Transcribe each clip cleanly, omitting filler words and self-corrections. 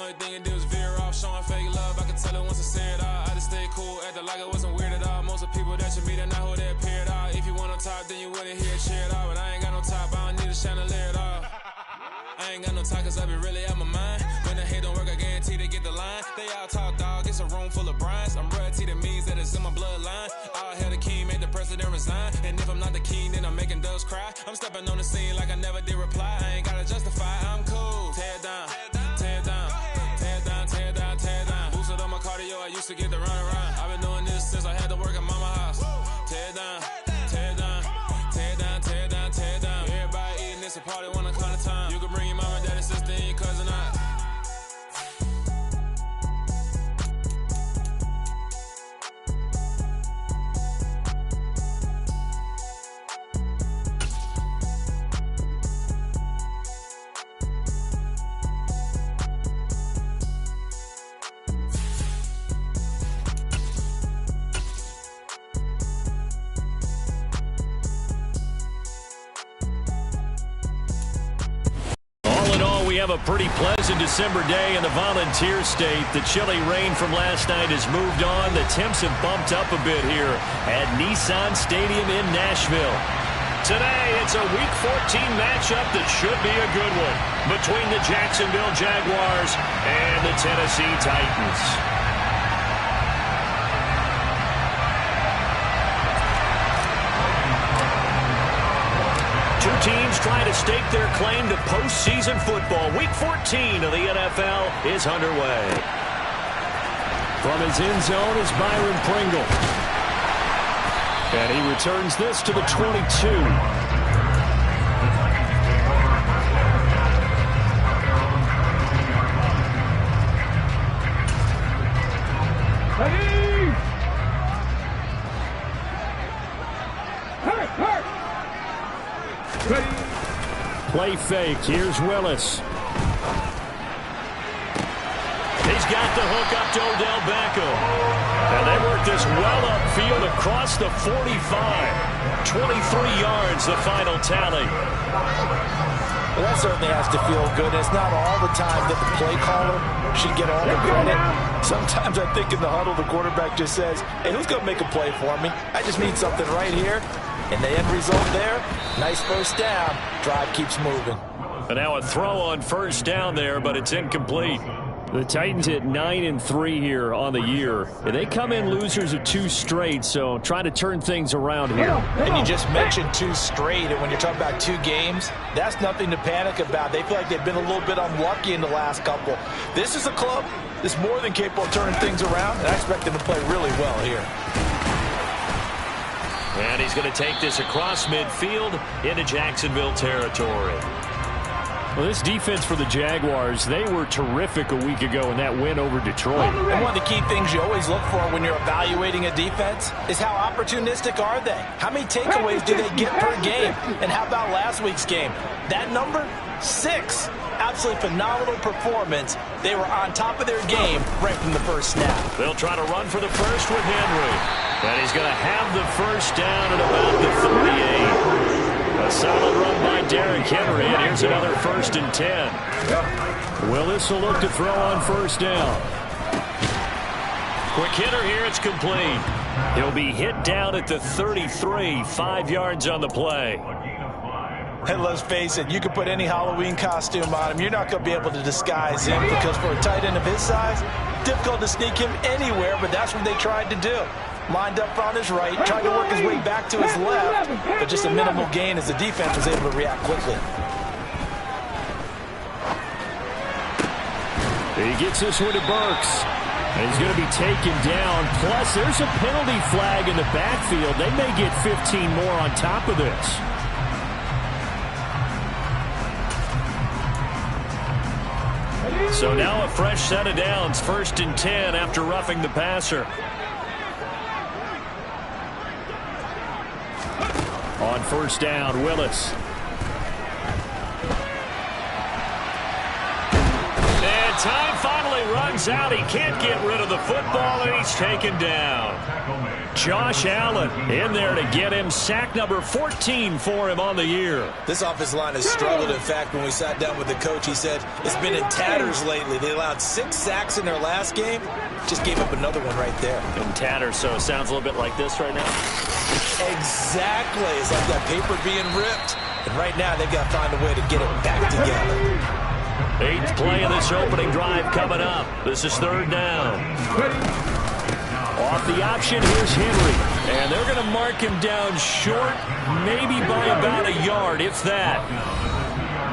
only thing it did was veer off, showing fake love. I could tell it once I said it all. I just stayed cool, acted like it wasn't weird at all. Most of the people that you meet are not who they appear at all. If you want on top, then you wouldn't hear it cheer at all. But I ain't got no top, I don't need a chandelier at all. I ain't got no talk, cause I be really out my mind. When the hate don't work, I guarantee they get the line. They all talk, dog, it's a room full of Bryans. I'm royalty, that means that it's in my bloodline. All hail the king, make the president resign. And if I'm not the king, then I'm making doves cry. I'm stepping on the scene like I never did reply. I ain't gotta justify, I'm cool. Tear down, tear down, tear down, tear down, tear down. Boosted on my cardio, I used to get the run around. I've been doing this since I had to work at mama house. Tear down, tear down, tear down, tear down, tear down. Everybody eating, it's a party when I come to time. You can bring your mama, daddy, sister, and your cousin out. We have a pretty pleasant December day in the Volunteer State. The chilly rain from last night has moved on. The temps have bumped up a bit here at Nissan Stadium in Nashville. Today, it's a Week 14 matchup that should be a good one between the Jacksonville Jaguars and the Tennessee Titans. Two teams trying to stake their claim to postseason football. Week 14 of the NFL is underway. From his end zone is Byron Pringle. And he returns this to the 22. Play fake. Here's Willis. He's got the hook up to Odell Beckham. And they work this well upfield across the 45. 23 yards, the final tally. Well, that certainly has to feel good. It's not all the time that the play caller should get all the credit. Sometimes I think in the huddle, the quarterback just says, hey, who's going to make a play for me? I just need something right here. And the end result there, nice first down. Drive keeps moving. And now a throw on first down there, but it's incomplete. The Titans hit 9-3 here on the year. And they come in losers of 2 straight, so try to turn things around here. And you just mentioned 2 straight, and when you're talking about 2 games, that's nothing to panic about. They feel like they've been a little bit unlucky in the last couple. This is a club that's more than capable of turning things around, and I expect them to play really well here. And he's going to take this across midfield into Jacksonville territory. Well, this defense for the Jaguars, they were terrific a week ago in that win over Detroit. And one of the key things you always look for when you're evaluating a defense is how opportunistic are they? How many takeaways do they get per game? And how about last week's game? That number? 6. Absolutely phenomenal performance. They were on top of their game right from the first snap. They'll try to run for the first with Henry. And he's going to have the first down at about the 38. A solid run by Derrick Henry, and here's another 1st and 10. Willis will look to throw on first down. Quick hitter here, it's complete. He'll be hit down at the 33, 5 yards on the play. And let's face it, you can put any Halloween costume on him. You're not going to be able to disguise him because for a tight end of his size, difficult to sneak him anywhere, but that's what they tried to do. Lined up on his right, trying to work his way back to his left, but just a minimal gain as the defense was able to react quickly. He gets this one to Burks. And he's going to be taken down. Plus, there's a penalty flag in the backfield. They may get 15 more on top of this. So now a fresh set of downs, 1st and 10 after roughing the passer. On first down, Willis. And time finally runs out. He can't get rid of the football, and he's taken down. Josh Allen in there to get him. Sack number 14 for him on the year. This offensive line has struggled. In fact, when we sat down with the coach, he said it's been in tatters lately. They allowed 6 sacks in their last game. Just gave up another one right there. In tatters, so it sounds a little bit like this right now. Exactly. It's like that paper being ripped. And right now, they've got to find a way to get it back together. 8th play of this opening drive coming up. This is 3rd down. Off the option, here's Henry. And they're going to mark him down short, maybe by about a yard, if that.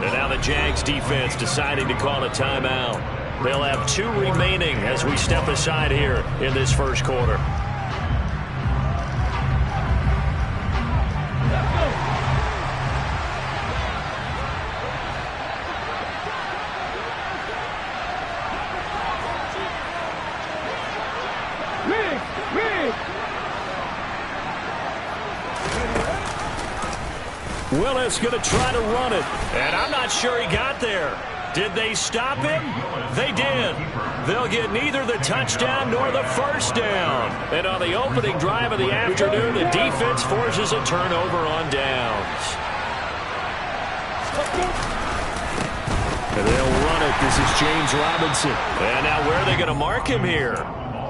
And now the Jags defense deciding to call a timeout. They'll have 2 remaining as we step aside here in this first quarter. Willis going to try to run it, and I'm not sure he got there. Did they stop him? They did. They'll get neither the touchdown nor the first down. And on the opening drive of the afternoon, the defense forces a turnover on downs. And they'll run it. This is James Robinson. And now where are they going to mark him here?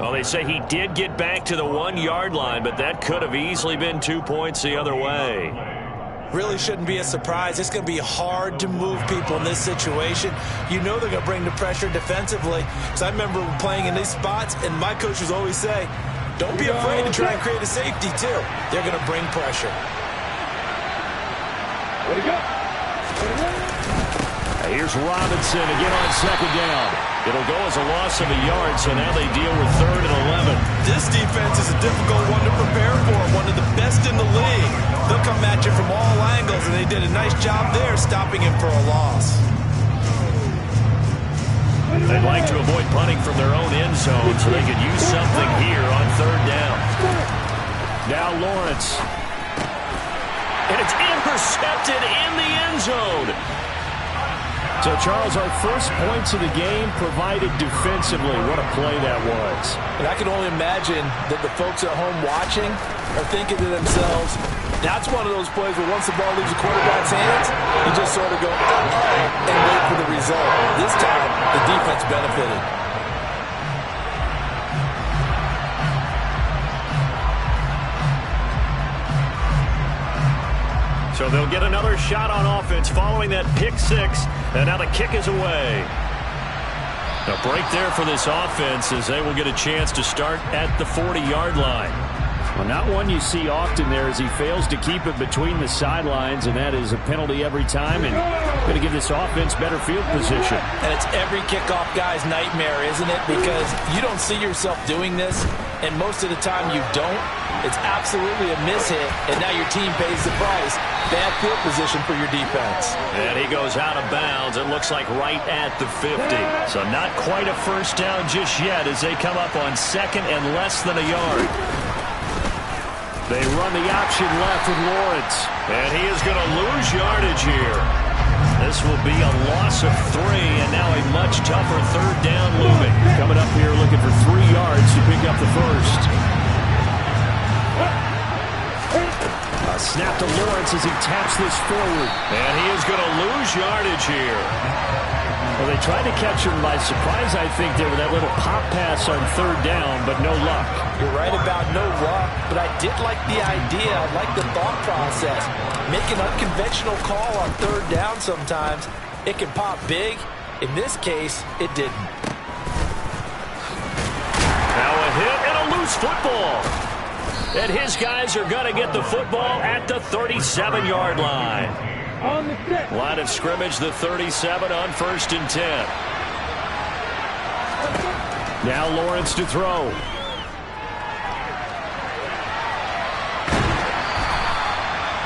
Well, they say he did get back to the 1-yard line, but that could have easily been 2 points the other way. Really shouldn't be a surprise. It's going to be hard to move people in this situation. You know they're going to bring the pressure defensively. Because I remember playing in these spots, and my coaches always say, don't be afraid to try and create a safety, too. They're going to bring pressure. Way to go. Here's Robinson again on 2nd down. It'll go as a loss of a yard, so now they deal with 3rd and 11. This defense is a difficult one to prepare for, one of the best in the league. They'll come at you from all angles, and they did a nice job there stopping him for a loss. They'd like to avoid punting from their own end zone, so they could use something here on 3rd down. Now Lawrence. And it's intercepted in the end zone. So, Charles, our first points of the game provided defensively. What a play that was. And I can only imagine that the folks at home watching are thinking to themselves, that's one of those plays where once the ball leaves the quarterback's hands, you just sort of go, uh-oh, and wait for the result. This time, the defense benefited. So they'll get another shot on offense following that pick 6. And now the kick is away. A break there for this offense as they will get a chance to start at the 40-yard line. Well, not one you see often there as he fails to keep it between the sidelines, and that is a penalty every time, and going to give this offense better field position. And it's every kickoff guy's nightmare, isn't it? Because you don't see yourself doing this, and most of the time you don't. It's absolutely a mishit, and now your team pays the price. Bad field position for your defense. And he goes out of bounds. It looks like right at the 50. So not quite a first down just yet as they come up on 2nd and less than a yard. They run the option left with Lawrence. And he is going to lose yardage here. This will be a loss of 3, and now a much tougher 3rd down looming. Coming up here looking for 3 yards to pick up the first. A snap to Lawrence as he taps this forward. And he is going to lose yardage here. Well, they tried to catch him by surprise, I think, there with that little pop pass on 3rd down, but no luck. You're right about no luck, but I did like the idea. I like the thought process. Make an unconventional call on 3rd down sometimes. It can pop big. In this case, it didn't. Now a hit and a loose football. And his guys are going to get the football at the 37-yard line. Line of scrimmage, the 37 on 1st and 10. Now Lawrence to throw.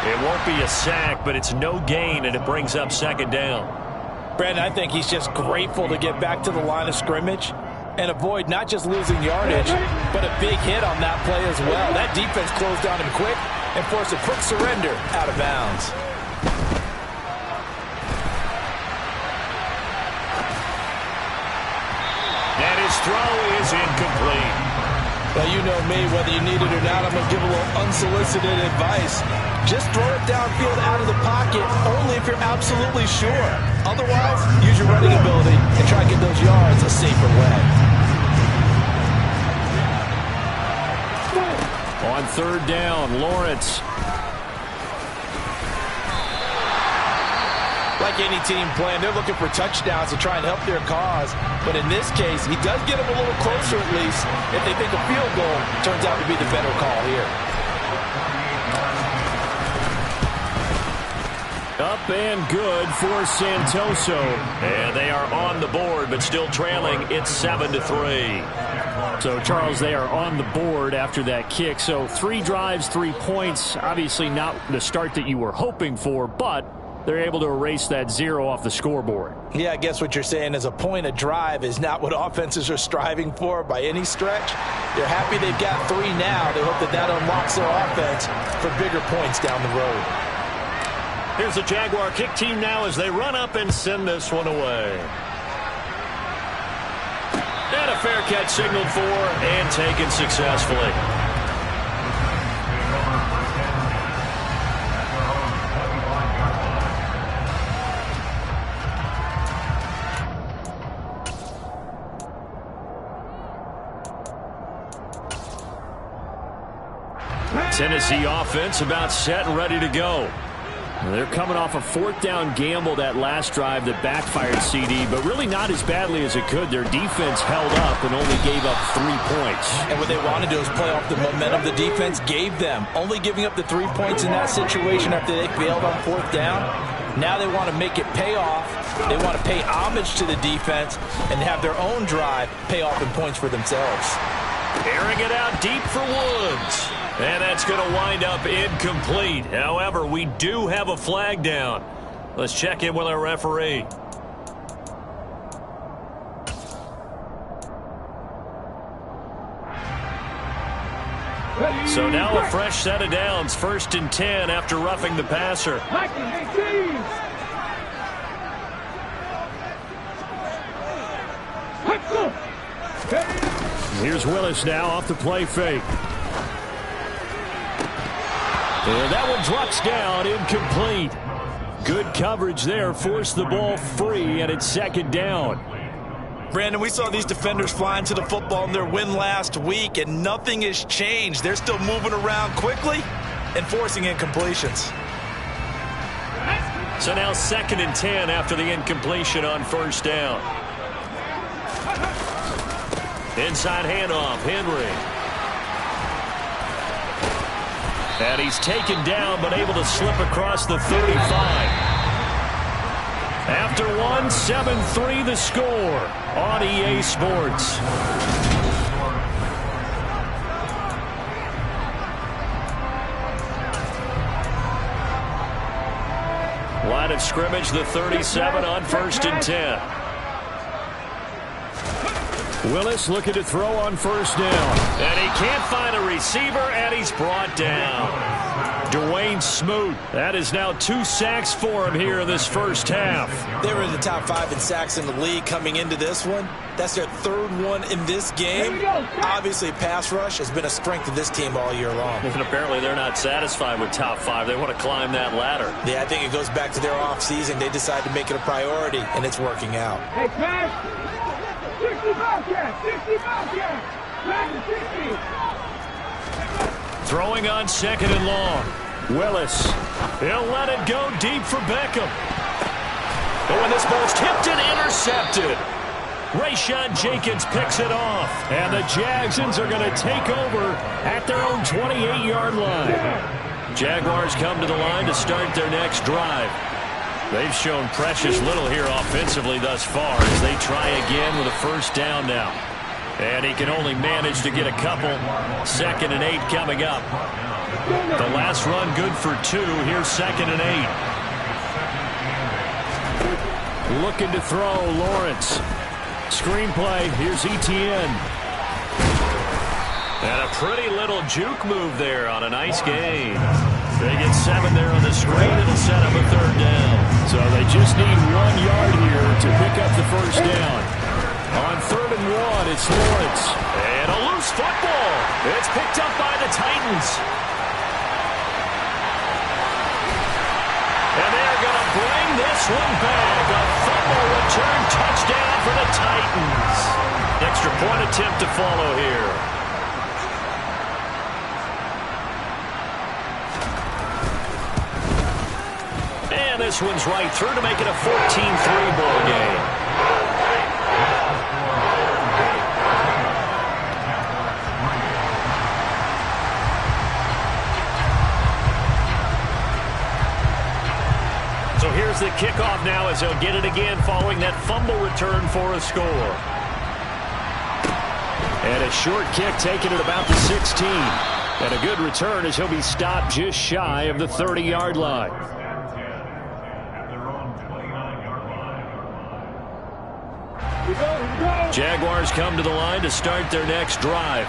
It won't be a sack, but it's no gain, and it brings up 2nd down. Brandon, I think he's just grateful to get back to the line of scrimmage and avoid not just losing yardage, but a big hit on that play as well. That defense closed on him quick and forced a quick surrender out of bounds. his throw is incomplete. Well, you know me, whether you need it or not, I'm going to give a little unsolicited advice. Just throw it downfield out of the pocket only if you're absolutely sure. Otherwise, use your running ability and try to get those yards a safer way. On third down, Lawrence. Like any team playing, they're looking for touchdowns to try and help their cause. But in this case, he does get them a little closer at least if they think a field goal turns out to be the better call here. Up and good for Santoso. And they are on the board, but still trailing. It's 7-3. So, Charles, they are on the board after that kick. So, 3 drives, 3 points. Obviously not the start that you were hoping for, but they're able to erase that 0 off the scoreboard. Yeah, I guess what you're saying is a point a drive is not what offenses are striving for by any stretch. They're happy they've got 3 now. They hope that that unlocks their offense for bigger points down the road. Here's the Jaguar kick team now as they run up and send this one away. And a fair catch signaled for and taken successfully. Tennessee offense about set and ready to go. They're coming off a 4th down gamble that last drive that backfired CD, but really not as badly as it could. Their defense held up and only gave up 3 points. And what they want to do is play off the momentum the defense gave them. Only giving up the 3 points in that situation after they failed on 4th down. Now they want to make it pay off. They want to pay homage to the defense and have their own drive pay off in points for themselves. Airing it out deep for Woods. And that's going to wind up incomplete. However, we do have a flag down. Let's check in with our referee. So now a fresh set of downs. 1st and 10 after roughing the passer. Here's Willis now off the play fake. And that one drops down, incomplete. Good coverage there, forced the ball free, and it's 2nd down. Brandon, we saw these defenders flying to the football in their win last week, and nothing has changed. They're still moving around quickly and forcing incompletions. So now 2nd and 10 after the incompletion on 1st down. Inside handoff, Henry. And he's taken down, but able to slip across the 35. After one, 7-3 the score on EA Sports. Line of scrimmage, the 37 on 1st and 10. Willis looking to throw on 1st down. And he can't find a receiver, and he's brought down. Dwayne Smoot. That is now 2 sacks for him here in this first half. They were in the top 5 in sacks in the league coming into this one. That's their 3rd one in this game. Obviously, pass rush has been a strength of this team all year long. And apparently they're not satisfied with top 5. They want to climb that ladder. Yeah, I think it goes back to their offseason. They decided to make it a priority, and it's working out. Hey, Smash! 60 Bobcat! 60 Bobcat! 60! Throwing on 2nd and long. Willis. He'll let it go deep for Beckham. Oh, and this ball's tipped and intercepted. Rayshon Jenkins picks it off. And the Jagsons are going to take over at their own 28-yard line. Jaguars come to the line to start their next drive. They've shown precious little here offensively thus far as they try again with a 1st down now. And he can only manage to get a couple. 2nd and 8 coming up. The last run good for 2. Here's 2nd and 8. Looking to throw, Lawrence. Screenplay, here's Etienne. And a pretty little juke move there on a nice gain. They get 7 there on the screen. It'll set up a 3rd down. So they just need 1 yard here to pick up the 1st down. On 3rd and 1. It's Lawrence. And a loose football. It's picked up by the Titans. And they're going to bring this one back. A fumble return touchdown for the Titans. Extra point attempt to follow here. And this one's right through to make it a 14-3 ball game. So here's the kickoff now as he'll get it again following that fumble return for a score. And a short kick taken at about the 16. And a good return as he'll be stopped just shy of the 30-yard line. Jaguars come to the line to start their next drive.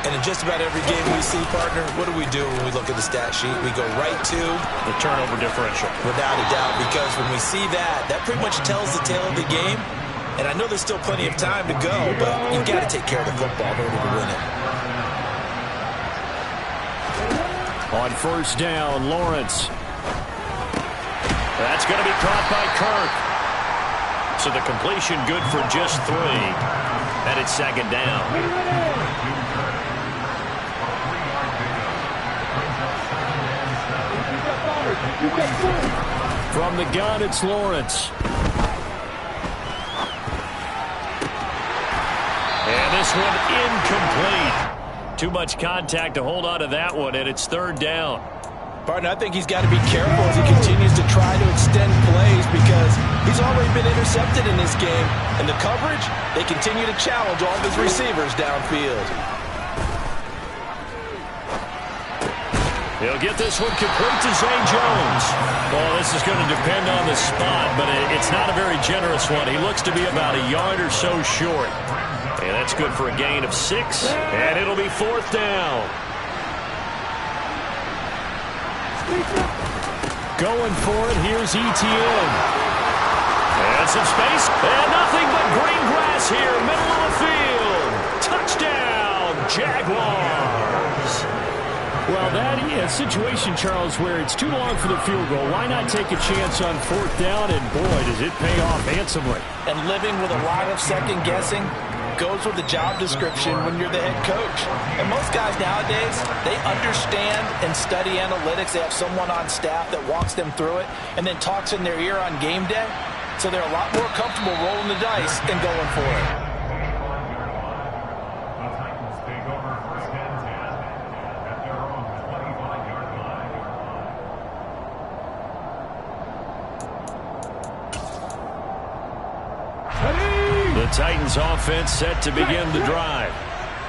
And in just about every game we see, partner, what do we do when we look at the stat sheet? We go right to the turnover differential. Without a doubt, because when we see that, that pretty much tells the tale of the game. And I know there's still plenty of time to go, but you've got to take care of the football in order to win it. On first down, Lawrence. That's going to be caught by Kirk. So the completion good for just 3. And it's second down. From the gun, it's Lawrence. And this one incomplete. Too much contact to hold on to that one, and it's third down. Partner, I think he's got to be careful as he continues to try to extend plays because he's already been intercepted in this game. And the coverage, they continue to challenge all of his receivers downfield. He'll get this one complete to Zay Jones. Well, this is going to depend on the spot, but it's not a very generous one. He looks to be about a yard or so short. And that's good for a gain of 6. And it'll be fourth down. Going for it, here's ETN. And some space, and nothing but green grass here, middle of the field. Touchdown, Jaguars. Well, that is a situation, Charles, where it's too long for the field goal. Why not take a chance on fourth down? And boy, does it pay off handsomely. And living with a lot of second guessing goes with the job description when you're the head coach. And most guys nowadays, they understand and study analytics. They have someone on staff that walks them through it and then talks in their ear on game day. So they're a lot more comfortable rolling the dice and going for it. The Titans offense set to begin the drive.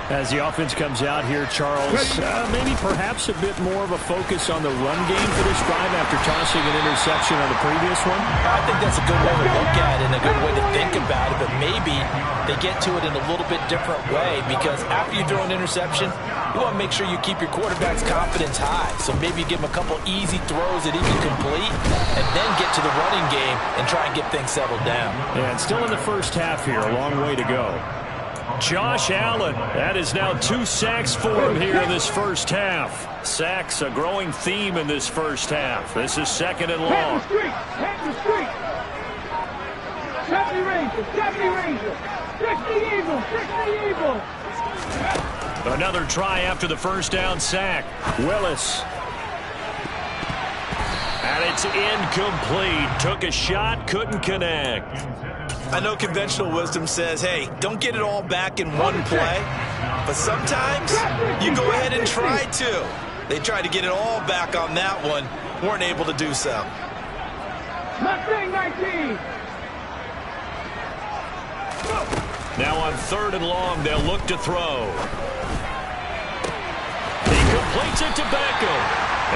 As the offense comes out here, Charles, maybe perhaps a bit more of a focus on the run game for this drive after tossing an interception on the previous one? I think that's a good way to look at it and a good way to think about it, but maybe they get to it in a little bit different way because after you throw an interception, you want to make sure you keep your quarterback's confidence high. So maybe you give him a couple easy throws that he can complete and then get to the running game and try and get things settled down. And still in the first half here, a long way to go. Josh Allen, that is now 2 sacks for him here in this first half. Sacks, a growing theme in this first half. This is second and long. Head the street. 70 Rangers. 60 Eagles. Another try after the first down sack. Willis. And it's incomplete. Took a shot, couldn't connect. I know conventional wisdom says, hey, don't get it all back in one play. But sometimes you go ahead and try to. They tried to get it all back on that one. Weren't able to do so. Mustang 19. Now on third and long, they'll look to throw. He completes it to Beckham.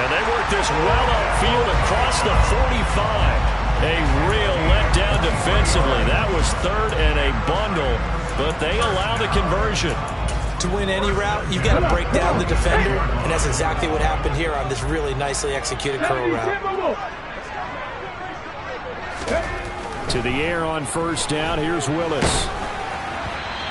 And they work this well upfield across the 45. A real letdown defensively. That was third and a bundle, but they allow the conversion. To win any route, you've got to break down the defender, and that's exactly what happened here on this really nicely executed curl route. To the air on first down. Here's Willis.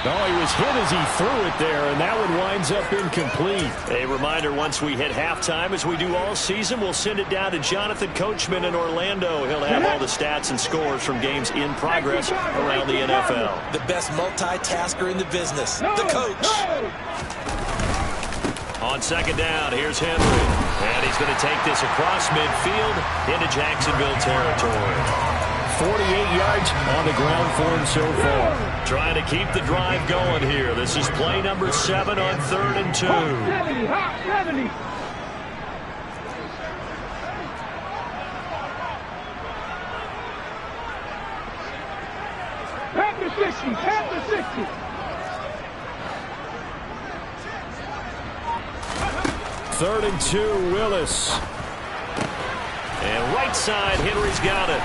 Oh, he was hit as he threw it there, and that one winds up incomplete. A reminder, once we hit halftime, as we do all season, we'll send it down to Jonathan Coachman in Orlando. He'll have all the stats and scores from games in progress around the NFL. The best multitasker in the business, the coach. On second down, here's Henry. And he's going to take this across midfield into Jacksonville territory. 48 yards on the ground for him so far. Trying to keep the drive going here. This is play number 7 on 3rd and 2. Hot 70. Panther 60. Panther 60. Third and 2, Willis. And right side, Henry's got it.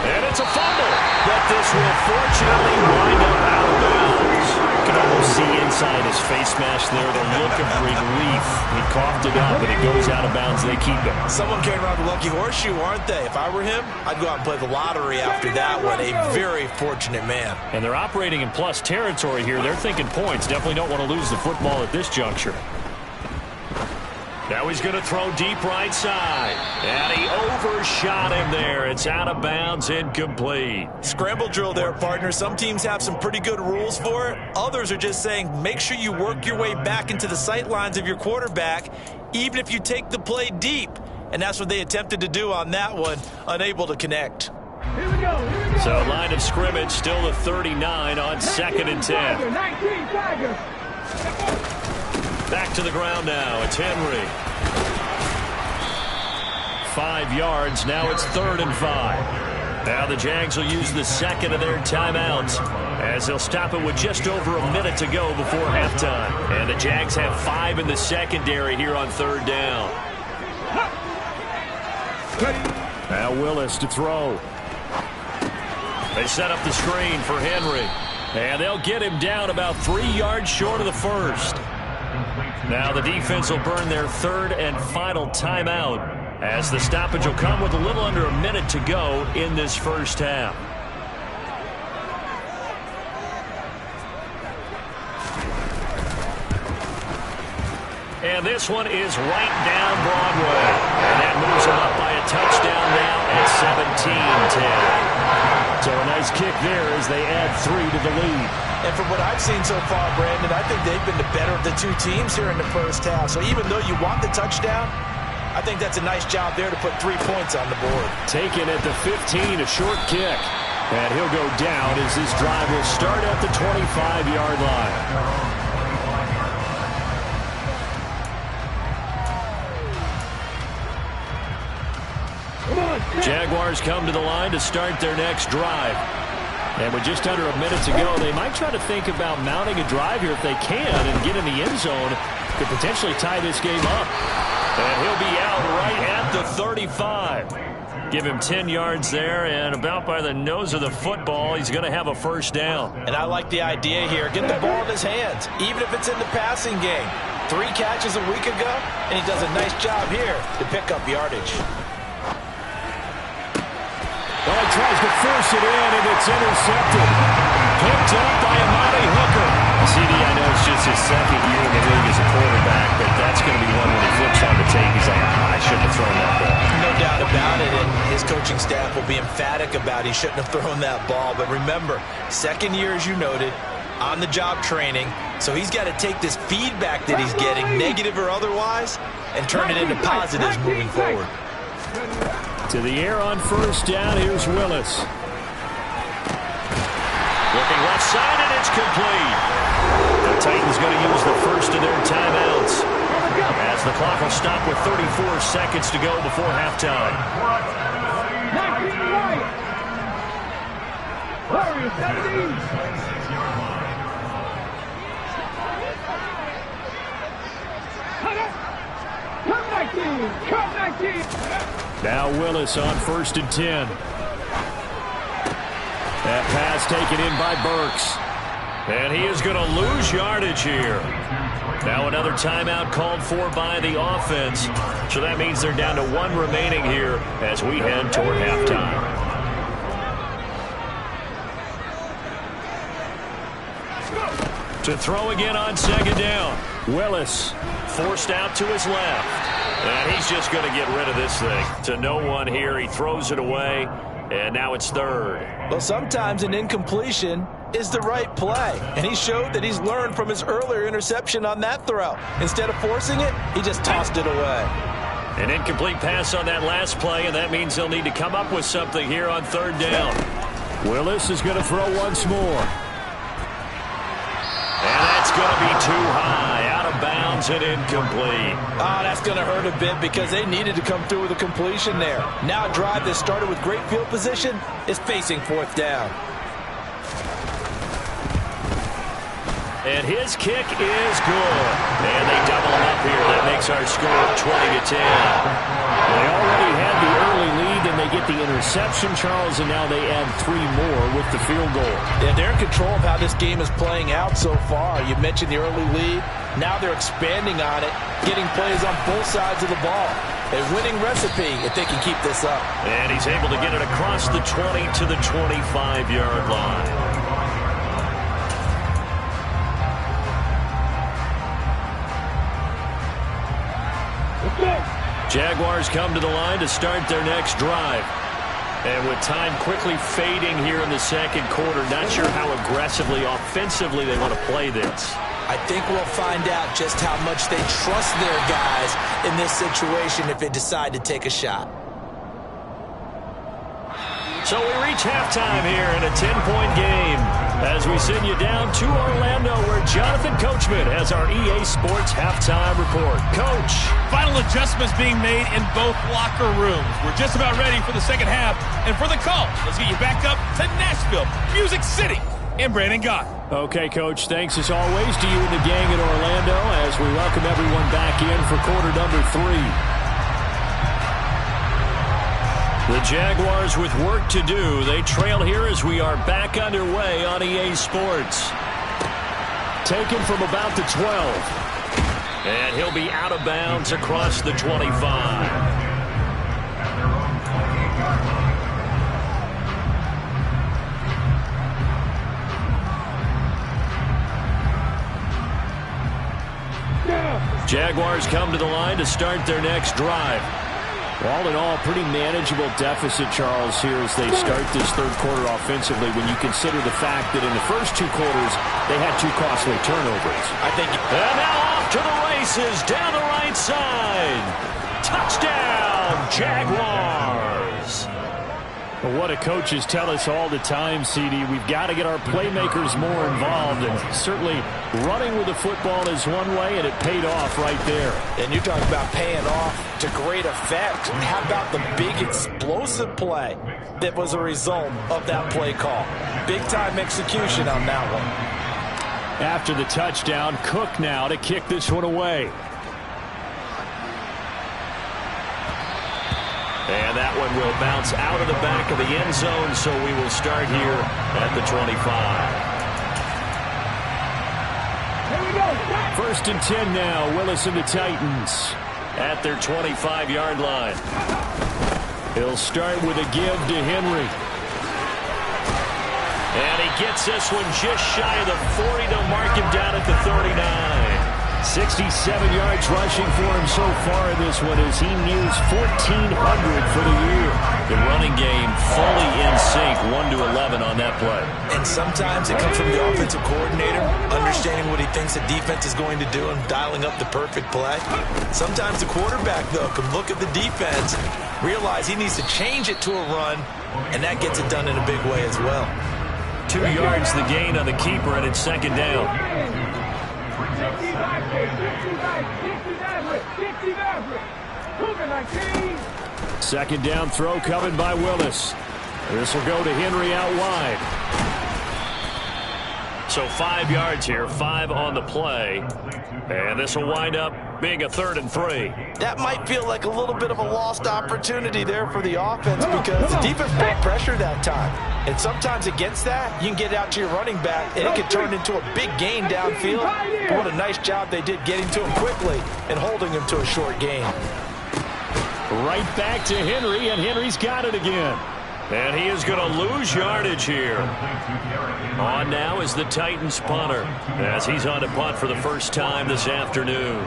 And it's a fumble. But this will fortunately wind up out of bounds. You can almost see inside his face mask there the look of relief. He coughed it up, and it goes out of bounds. They keep it. Someone came around the lucky horseshoe, aren't they? If I were him, I'd go out and play the lottery after that one. A very fortunate man. And they're operating in plus territory here. They're thinking points. Definitely don't want to lose the football at this juncture. Now he's going to throw deep right side. And he overshot him there. It's out of bounds, incomplete. Scramble drill there, partner. Some teams have some pretty good rules for it. Others are just saying make sure you work your way back into the sight lines of your quarterback, even if you take the play deep. And that's what they attempted to do on that one, unable to connect. Here we go. Here we go. So line of scrimmage still the 39 on 2nd and 10. 19 Tigers. Back to the ground now. It's Henry. 5 yards. Now it's 3rd and 5. Now the Jags will use the second of their timeouts as they'll stop it with just over a minute to go before halftime. And the Jags have 5 in the secondary here on 3rd down. Now Willis to throw. They set up the screen for Henry. And they'll get him down about 3 yards short of the first. Now the defense will burn their 3rd and final timeout as the stoppage will come with a little under a minute to go in this first half. And this one is right down Broadway. And that moves them up by a touchdown now at 17-10. So a nice kick there as they add 3 to the lead. And from what I've seen so far, Brandon, I think they've been the better of the two teams here in the first half. So even though you want the touchdown, I think that's a nice job there to put 3 points on the board. Taken at the 15, a short kick. And he'll go down as this drive will start at the 25-yard line. Jaguars come to the line to start their next drive. And with just under a minute to go, they might try to think about mounting a drive here if they can and get in the end zone. Could potentially tie this game up. And he'll be out right at the 35. Give him 10 yards there, and about by the nose of the football, he's going to have a first down. And I like the idea here. Get the ball in his hands, even if it's in the passing game. 3 catches a week ago, and he does a nice job here to pick up yardage. Well, he tries to force it in, and it's intercepted. Picked up by Amari Hooker. CD, I know it's just his second year in the league as a quarterback, but that's going to be one when he flips on the tape. He's like, I shouldn't have thrown that ball. No doubt about it, and his coaching staff will be emphatic about he shouldn't have thrown that ball. But remember, second year, as you noted, on-the-job training, so he's got to take this feedback that he's getting, negative or otherwise, and turn it into positives moving forward. To the air on first down, here's Willis. Looking left side, and it's complete. The Titans going to use the first of their timeouts as the clock will stop with 34 seconds to go before halftime. 19 right. Warriors 17. Come 19. Now Willis on first and 10. That pass taken in by Burks. And he is going to lose yardage here. Now another timeout called for by the offense. So that means they're down to 1 remaining here as we head toward halftime. To throw again on second down. Willis forced out to his left. And he's just going to get rid of this thing. To no one here. He throws it away. And now it's third. Well, sometimes an incompletion is the right play. And he showed that he's learned from his earlier interception on that throw. Instead of forcing it, he just tossed it away. An incomplete pass on that last play, and that means they'll need to come up with something here on third down. Willis is going to throw once more. And that's going to be too high. Out of bounds and incomplete. Oh, that's going to hurt a bit because they needed to come through with a completion there. Now a drive that started with great field position is facing fourth down. And his kick is good. And they double him up here. That makes our score 20-10. They already had the early lead, and they get the interception, Charles, and now they add 3 more with the field goal. Yeah, they're in control of how this game is playing out so far. You mentioned the early lead. Now they're expanding on it, getting plays on both sides of the ball. A winning recipe if they can keep this up. And he's able to get it across the 20 to the 25-yard line. Jaguars come to the line to start their next drive. And with time quickly fading here in the second quarter, not sure how aggressively, offensively they want to play this. I think we'll find out just how much they trust their guys in this situation if they decide to take a shot. So we reach halftime here in a 10-point game as we send you down to Orlando where Jonathan Coachman has our EA Sports halftime report. Coach. Final adjustments being made in both locker rooms. We're just about ready for the second half. And for the call, let's get you back up to Nashville, Music City, and Brandon Gott. Okay, Coach, thanks as always to you and the gang in Orlando as we welcome everyone back in for quarter number 3. The Jaguars with work to do. They trail here as we are back underway on EA Sports. Taken from about the 12. And he'll be out of bounds across the 25. Jaguars come to the line to start their next drive. All in all, pretty manageable deficit, Charles, here as they start this third quarter offensively when you consider the fact that in the first 2 quarters, they had 2 costly turnovers. And now off to the races down the right side. Touchdown, Jaguars. Well, what do coaches tell us all the time, CD? We've got to get our playmakers more involved, and certainly running with the football is one way, and it paid off right there. And you talk about paying off to great effect. How about the big explosive play that was a result of that play call? Big-time execution on that one. After the touchdown, Cook now to kick this one away. And that one will bounce out of the back of the end zone, so we will start here at the 25. First and 10 now. Willis and the Titans at their 25-yard line. He'll start with a give to Henry. And he gets this one just shy of the 40. They'll mark him down at the 39. 67 yards rushing for him so far in this one as he nears 1,400 for the year. The running game fully in sync, 1-11 on that play. And sometimes it comes from the offensive coordinator, understanding what he thinks the defense is going to do and dialing up the perfect play. Sometimes the quarterback, though, can look at the defense, realize he needs to change it to a run, and that gets it done in a big way as well. 2 yards the gain on the keeper, and it's second down. Second down throw coming by Willis. This will go to Henry out wide. So 5 yards here, 5 on the play. And this will wind up being a 3rd and 3. That might feel like a little bit of a lost opportunity there for the offense because the defense brought pressure that time. And sometimes against that, you can get out to your running back, and it can turn into a big gain downfield. But what a nice job they did getting to him quickly and holding him to a short gain. Right back to Henry, and Henry's got it again. And he is going to lose yardage here. On now is the Titans punter, as he's on to punt for the first time this afternoon.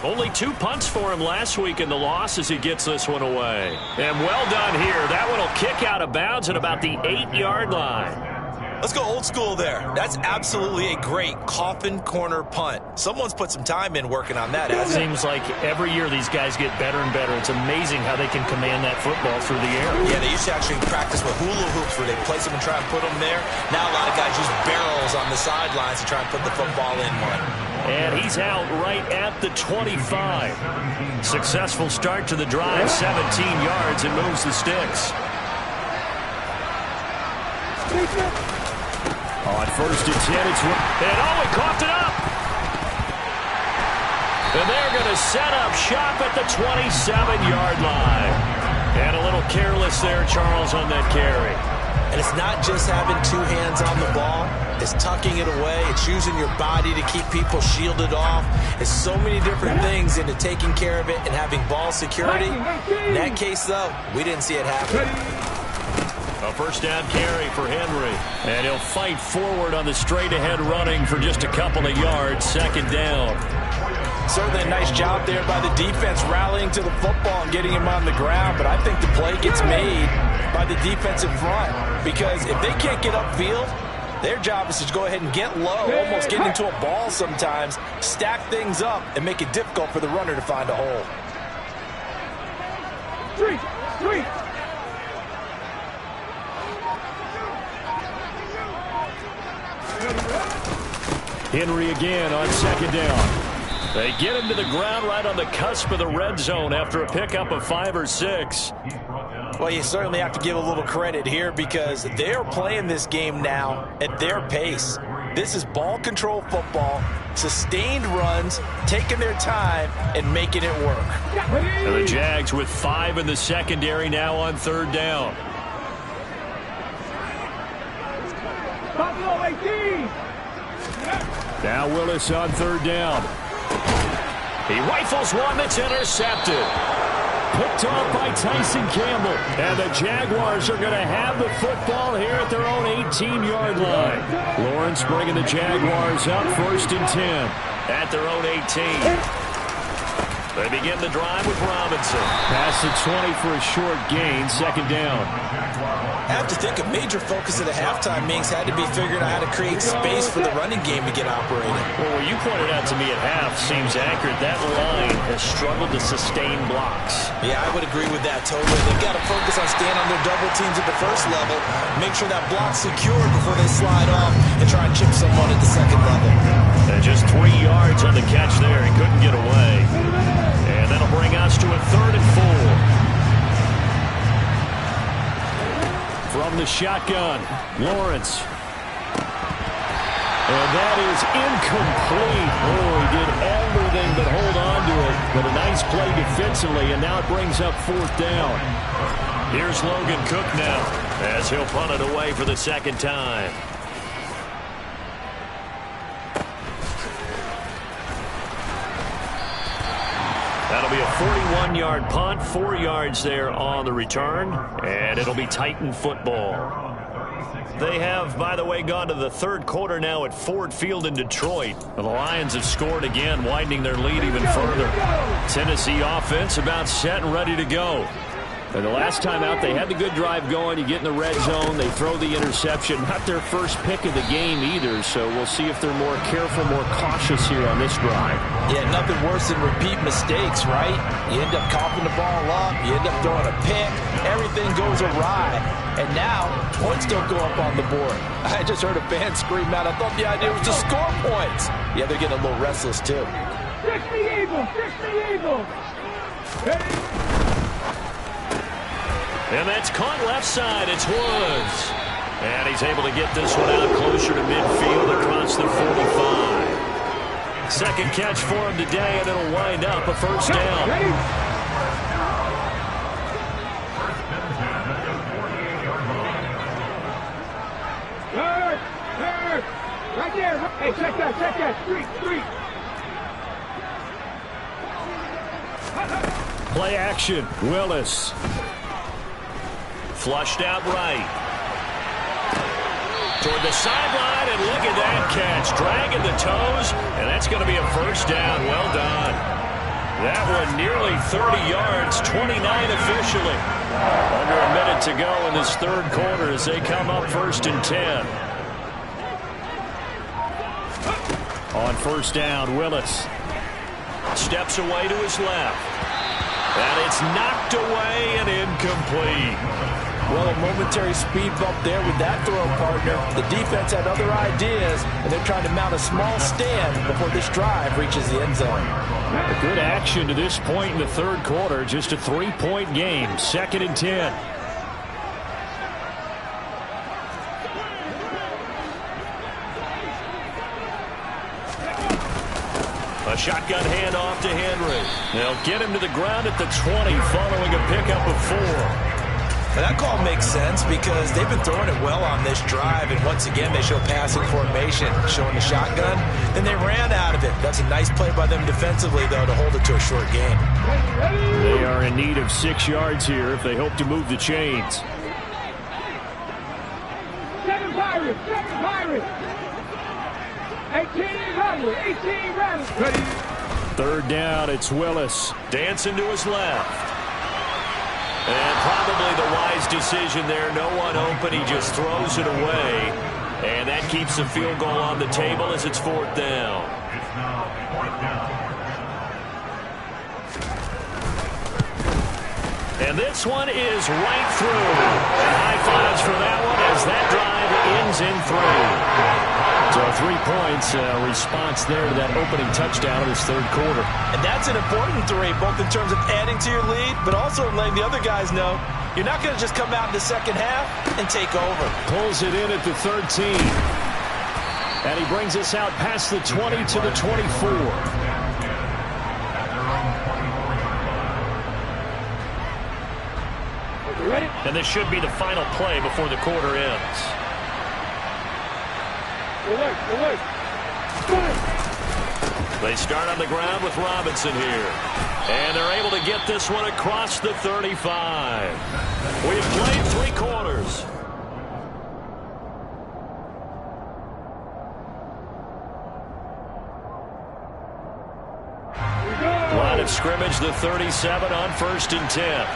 Only 2 punts for him last week in the loss as he gets this one away. And well done here. That one will kick out of bounds at about the 8-yard line. Let's go old school there. That's absolutely a great coffin corner punt. Someone's put some time in working on that, hasn't it? Seems like every year these guys get better and better. It's amazing how they can command that football through the air. Yeah, they used to actually practice with hula hoops where they place them and try and put them there. Now a lot of guys use barrels on the sidelines to try and put the football in one. And he's out right at the 25. Successful start to the drive, 17 yards, and moves the sticks. On 1st and 10, it's... And he coughed it up! And they're going to set up shop at the 27-yard line. And a little careless there, Charles, on that carry. And it's not just having 2 hands on the ball. It's tucking it away. It's using your body to keep people shielded off. It's so many different things into taking care of it and having ball security. In that case, though, we didn't see it happen. A first down carry for Henry. And he'll fight forward on the straight-ahead running for just a couple of yards. 2nd down. Certainly a nice job there by the defense rallying to the football and getting him on the ground. But I think the play gets made by the defensive front. Because if they can't get upfield, their job is to go ahead and get low, almost get into a ball sometimes, stack things up, and make it difficult for the runner to find a hole. Three. Henry again on 2nd down. They get him to the ground right on the cusp of the red zone after a pickup of 5 or 6. Well, you certainly have to give a little credit here because they're playing this game now at their pace. This is ball control football, sustained runs, taking their time, and making it work. And the Jags with 5 in the secondary now on 3rd down. Buffalo 18. Now Willis on 3rd down. He rifles one that's intercepted. Picked off by Tyson Campbell. And the Jaguars are going to have the football here at their own 18-yard line. Lawrence bringing the Jaguars up 1st and 10 at their own 18. They begin the drive with Robinson. Pass the 20 for a short gain, 2nd down. I have to think a major focus of the halftime meetings had to be figuring out how to create space for the running game to get operating. Well, what you pointed out to me at half seems accurate. That line has struggled to sustain blocks. Yeah, I would agree with that totally. They've got to focus on staying on their double teams at the first level, make sure that block's secured before they slide off and try and chip someone at the 2nd level. And just 3 yards on the catch there. He couldn't get away. And that'll bring us to a 3rd and 4. From the shotgun, Lawrence. And that is incomplete. Oh, he did everything but hold on to it. But a nice play defensively, and now it brings up 4th down. Here's Logan Cook now, as he'll punt it away for the 2nd time. That'll be a 41-yard punt, 4 yards there on the return, and it'll be Titan football. They have, by the way, gone to the 3rd quarter now at Ford Field in Detroit. The Lions have scored again, widening their lead even further. Tennessee offense about set and ready to go. And the last time out, they had the good drive going. You get in the red zone, they throw the interception. Not their first pick of the game either, so we'll see if they're more careful, more cautious here on this drive. Yeah, nothing worse than repeat mistakes, right? You end up coughing the ball up, you end up throwing a pick, everything goes awry. And now, points don't go up on the board. I just heard a fan scream out, I thought the idea was to score points. Yeah, they're getting a little restless, too. 60 Eagles! 60 Eagles! And that's caught left side. It's Woods. And he's able to get this one out closer to midfield across the 45. 2nd catch for him today, and it'll wind up a 1st down. Third! Right there! Hey, check that! Street! Play action. Willis. Flushed out right. Toward the sideline, and look at that catch. Dragging the toes, and that's going to be a first down. Well done. That one nearly 30 yards, 29 officially. Under a minute to go in this third quarter as they come up 1st and 10. On first down, Willis steps away to his left. And it's knocked away and incomplete. Well, a momentary speed bump there with that throw, partner. The defense had other ideas, and they're trying to mount a small stand before this drive reaches the end zone. A good action to this point in the third quarter. Just a 3-point game. 2nd and 10. A shotgun handoff to Henry. They'll get him to the ground at the 20 following a pickup of 4. Now that call makes sense because they've been throwing it well on this drive, and once again they show passing formation, showing the shotgun. Then they ran out of it. That's a nice play by them defensively, though, to hold it to a short gain. They are in need of 6 yards here if they hope to move the chains. 7 Pirates, 7 Pirates. 18 Rebels, 18 Rebels. Ready. Third down, it's Willis. Dancing to his left. And probably the wise decision there. No one open. He just throws it away. And that keeps the field goal on the table as it's 4th down. And this one is right through. And high fives for that one as that drive ends in 3. So 3 points, response there to that opening touchdown of this third quarter. And that's an important 3, both in terms of adding to your lead, but also letting the other guys know you're not going to just come out in the second half and take over. Pulls it in at the 13. And he brings us out past the 20 to the 24. And this should be the final play before the quarter ends. They start on the ground with Robinson here. And they're able to get this one across the 35. We've played 3 quarters. Line of scrimmage, the 37 on 1st and 10.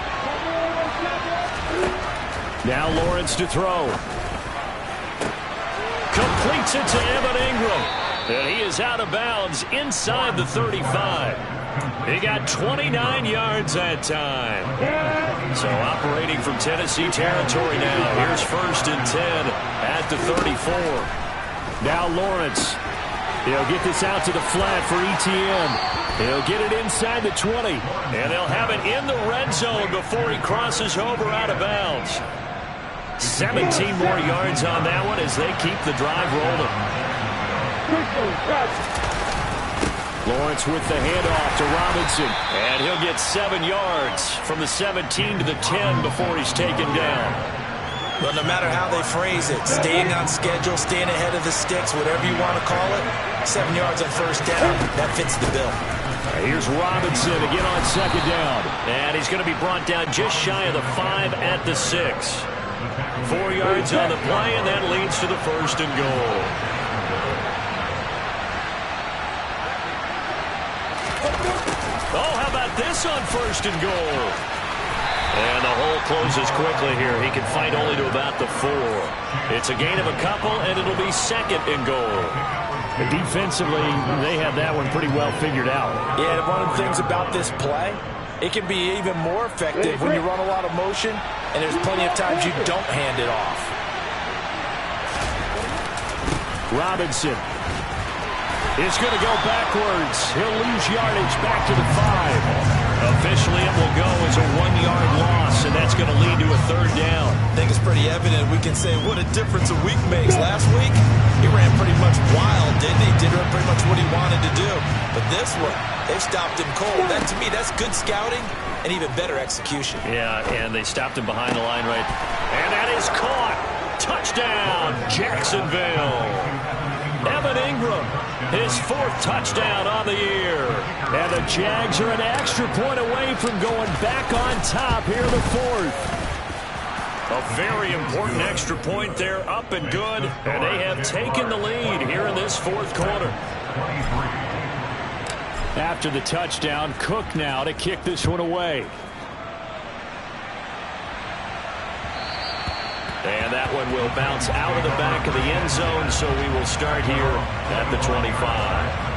Now Lawrence to throw. Completes it to Evan Ingram. And he is out of bounds inside the 35. He got 29 yards that time. So operating from Tennessee territory now. Here's 1st and 10 at the 34. Now Lawrence. He'll get this out to the flat for ETN. He'll get it inside the 20. And they'll have it in the red zone before he crosses over out of bounds. 17 more yards on that one as they keep the drive rolling. Lawrence with the handoff to Robinson. And he'll get 7 yards from the 17 to the 10 before he's taken down. Well, no matter how they phrase it, staying on schedule, staying ahead of the sticks, whatever you want to call it, 7 yards on 1st down, that fits the bill. Here's Robinson again on 2nd down. And he's going to be brought down just shy of the 5 at the 6. 4 yards on the play, and that leads to the 1st and goal. Oh, how about this on 1st and goal? And the hole closes quickly here. He can fight only to about the 4. It's a gain of a couple, and it'll be 2nd and goal. Defensively, they have that one pretty well figured out. Yeah, and one of the things about this play, it can be even more effective when you run a lot of motion, and there's plenty of times you don't hand it off. Robinson is going to go backwards. He'll lose yardage back to the 5. Officially, it will go as a 1-yard loss, and that's going to lead to a 3rd down. I think it's pretty evident. We can say what a difference a week makes. Last week, he ran pretty much wild, didn't he? Did pretty much what he wanted to do. But this one, they've stopped him cold. That, to me, that's good scouting and even better execution. Yeah, and they stopped him behind the line right. And that is caught. Touchdown, Jacksonville. Evan Ingram his 4th touchdown on the year. And the Jags are an extra point away from going back on top here in the 4th. A very important extra point there, up and good. And they have taken the lead here in this 4th quarter. After the touchdown, Cook now to kick this one away. And that one will bounce out of the back of the end zone, so we will start here at the 25.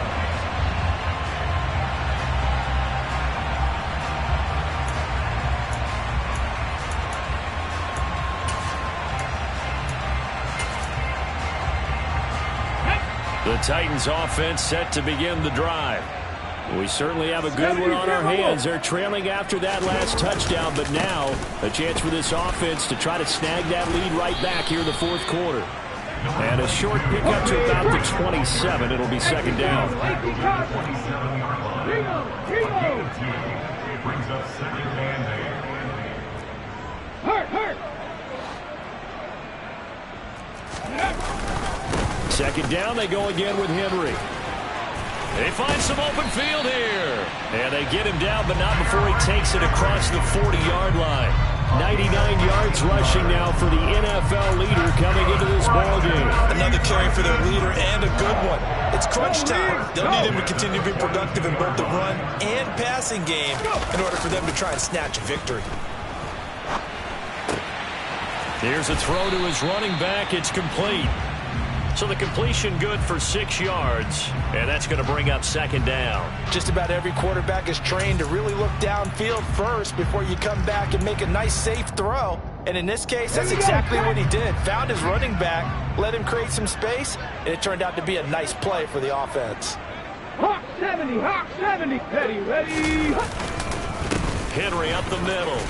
The Titans offense set to begin the drive. We certainly have a good one on our hands. They're trailing after that last touchdown, but now a chance for this offense to try to snag that lead right back here in the 4th quarter. And a short pickup to about the 27. It'll be 2nd down. Brings up 2nd and 2nd down, they go again with Henry. They find some open field here. And they get him down, but not before he takes it across the 40-yard line. 99 yards rushing now for the NFL leader coming into this ballgame. Another carry for their leader and a good one. It's crunch time. They'll need him to continue to be productive in both the run and passing game in order for them to try and snatch a victory. Here's a throw to his running back. It's complete. So the completion good for 6 yards, and that's going to bring up 2nd down. Just about every quarterback is trained to really look downfield first before you come back and make a nice, safe throw. And in this case, that's exactly what he did. Found his running back, let him create some space, and it turned out to be a nice play for the offense. Hawk 70, ready. Henry up the middle.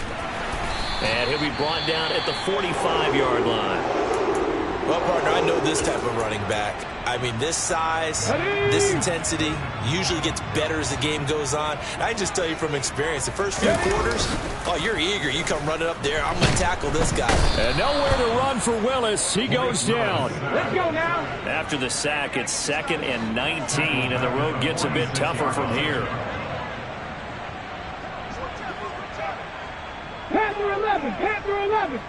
And he'll be brought down at the 45-yard line. Well, partner, I know this type of running back. I mean, this size, this intensity usually gets better as the game goes on. I can just tell you from experience, the first few quarters, oh, you're eager. You come running up there. I'm going to tackle this guy. And nowhere to run for Willis. He goes down. Let's go now. After the sack, it's 2nd and 19, and the road gets a bit tougher from here. Panther 11.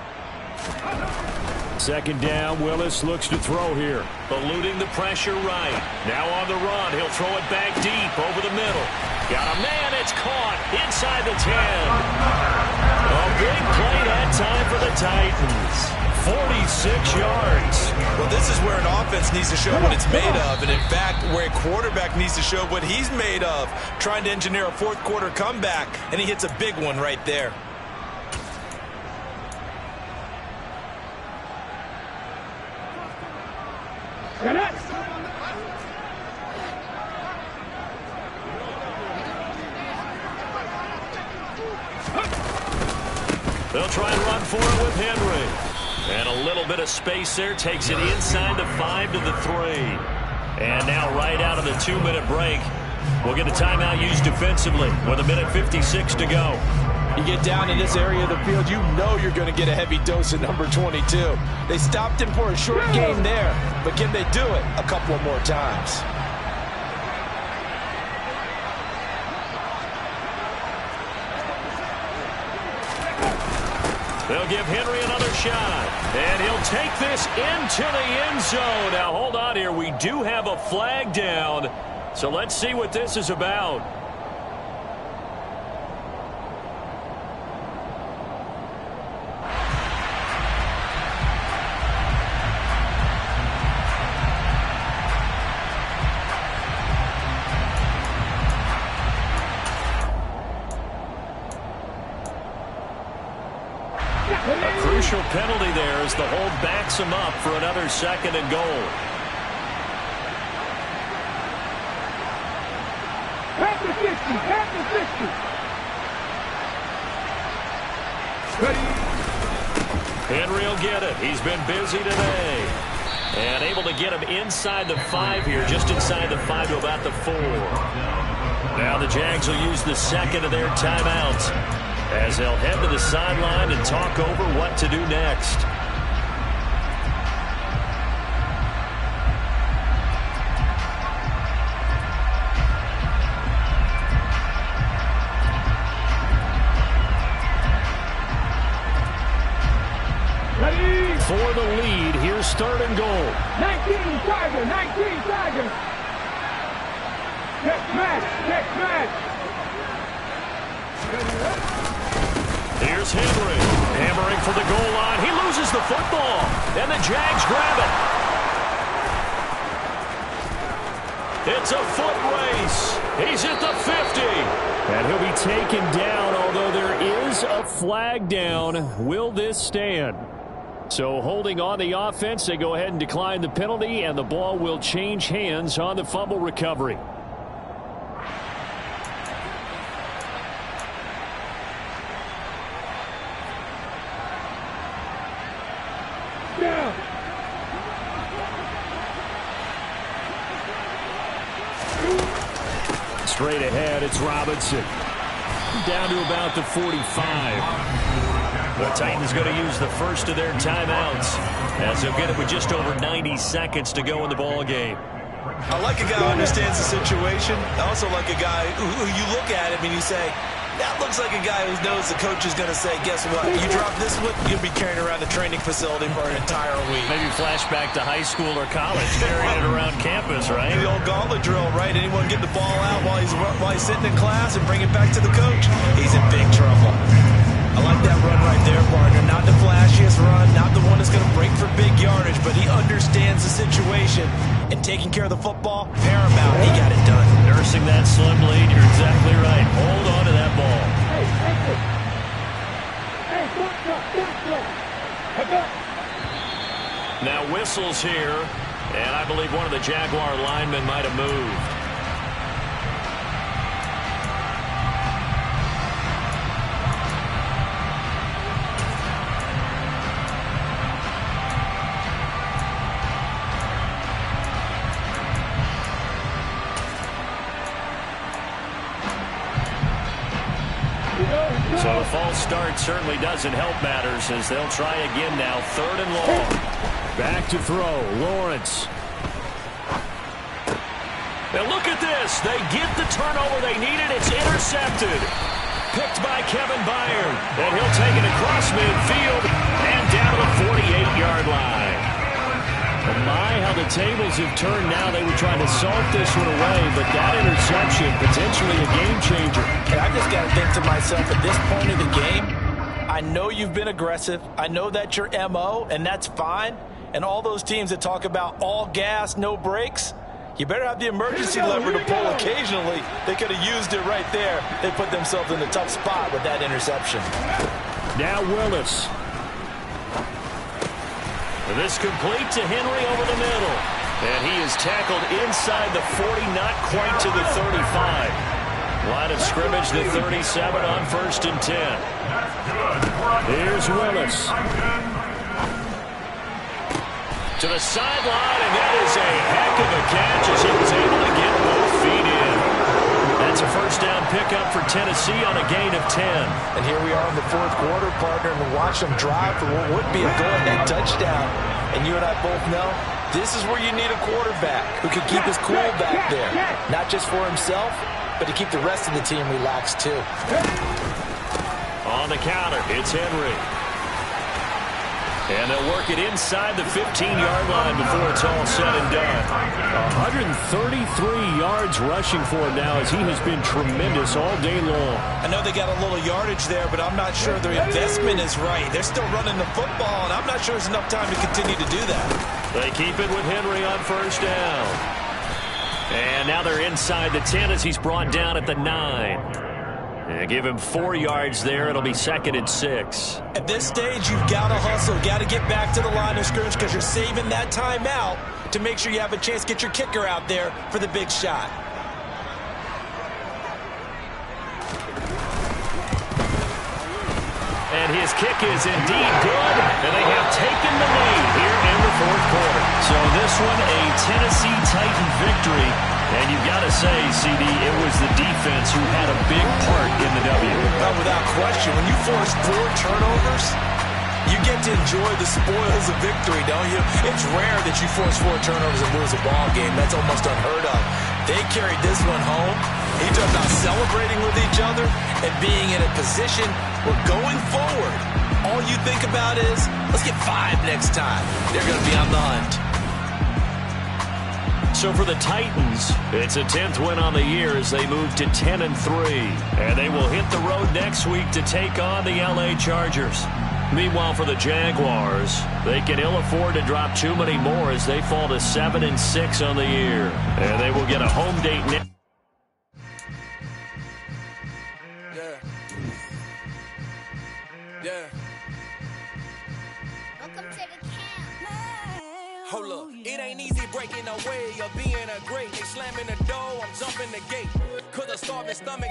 2nd down, Willis looks to throw here. Eluding the pressure right. Now on the run, he'll throw it back deep over the middle. Got a man, it's caught inside the 10. A big play that time for the Titans. 46 yards. Well, this is where an offense needs to show what it's made of, and in fact, where a quarterback needs to show what he's made of. Trying to engineer a 4th quarter comeback, and he hits a big one right there. They'll try and run for it with Henry. And a little bit of space there. Takes it inside the 5 to the 3. And now right out of the 2-minute break, we'll get a timeout used defensively with 1:56 to go. You get down in this area of the field, you know you're going to get a heavy dose of number 22. They stopped him for a short game there, but can they do it a couple of more times? They'll give Henry another shot, and he'll take this into the end zone. Now, hold on here. We do have a flag down, so let's see what this is about. A crucial penalty there as the hold backs him up for another 2nd and goal. Panther 50. Henry will get it. He's been busy today. And able to get him inside the 5 here, just inside the 5 to about the 4. Now the Jags will use the 2nd of their timeouts, as they'll head to the sideline and talk over what to do next. it's 3rd and goal. 19 Tiger, 19 Tiger. Next match, next match. Here's Henry, hammering for the goal line. He loses the football, and the Jags grab it. It's a foot race. He's at the 50. And he'll be taken down, although there is a flag down. Will this stand? So holding on the offense, they go ahead and decline the penalty, and the ball will change hands on the fumble recovery. Down. Straight ahead, it's Robinson. Down to about the 45. The Titans going to use the first of their timeouts as they'll get it with just over 90 seconds to go in the ball game. I like a guy who understands the situation. I also like a guy who you look at him and you say, that looks like a guy who knows the coach is going to say, guess what? You drop this one, you'll be carrying around the training facility for an entire week. Maybe flashback to high school or college, carrying it around campus, right? The old gauntlet drill, right? Anyone get the ball out while he's sitting in class and bring it back to the coach? He's in big trouble. I like that run right there, partner. Not the flashiest run, not the one that's going to break for big yardage, but he understands the situation, and taking care of the football, paramount. He got it done. Nursing that slim lead, you're exactly right. Hold on to that ball. Now whistles here, and I believe one of the Jaguar linemen might have moved. So the false start certainly doesn't help matters as they'll try again now. 3rd and long. Back to throw. Lawrence. Now look at this. They get the turnover they needed. It's intercepted. Picked by Kevin Byard. And he'll take it across midfield and down to the 48-yard line. Oh my, how the tables have turned now. They were trying to salt this one away, but that interception, potentially a game changer. And I just got to think to myself, at this point of the game, I know you've been aggressive. I know that's your MO, and that's fine. And all those teams that talk about all gas, no brakes, you better have the emergency lever to pull occasionally. They could have used it right there. They put themselves in a tough spot with that interception. Now Willis. This complete to Henry over the middle. And he is tackled inside the 40, not quite to the 35. Line of scrimmage, the 37 on 1st and 10. Here's Willis. To the sideline, and that is a heck of a catch as he was able to get both feet in. That's a first down pickup for Tennessee on a gain of 10. And here we are in the 4th quarter, partner, and watch them drive for what would be a go-ahead touchdown. And you and I both know this is where you need a quarterback who can keep his cool back there. Not just for himself, but to keep the rest of the team relaxed too. On the counter, it's Henry. And they'll work it inside the 15-yard line before it's all said and done. 133 yards rushing for him now as he has been tremendous all day long. I know they got a little yardage there, but I'm not sure their investment is right. They're still running the football, and I'm not sure there's enough time to continue to do that. They keep it with Henry on first down. And now they're inside the 10 as he's brought down at the 9. And give him 4 yards there. It'll be 2nd and 6. At this stage, you've got to hustle. Got to get back to the line of scrimmage because you're saving that timeout to make sure you have a chance to get your kicker out there for the big shot. And his kick is indeed good. And they have taken the lead here in the 4th quarter. So this one, a Tennessee Titan victory. And you've got to say, CD, it was the defense who had a big part in the W. Well, without question, when you force 4 turnovers, you get to enjoy the spoils of victory, don't you? It's rare that you force 4 turnovers and lose a ball game. That's almost unheard of. They carried this one home. He talked about celebrating with each other and being in a position where going forward, all you think about is, let's get 5 next time. They're going to be on the hunt. So for the Titans, it's a 10th win on the year as they move to 10-3. And they will hit the road next week to take on the LA Chargers. Meanwhile, for the Jaguars, they can ill afford to drop too many more as they fall to 7-6 on the year. And they will get a home date next. Hold up, it ain't easy breaking away or being a great. They slamming the door, I'm jumping the gate. Cause a starving stomach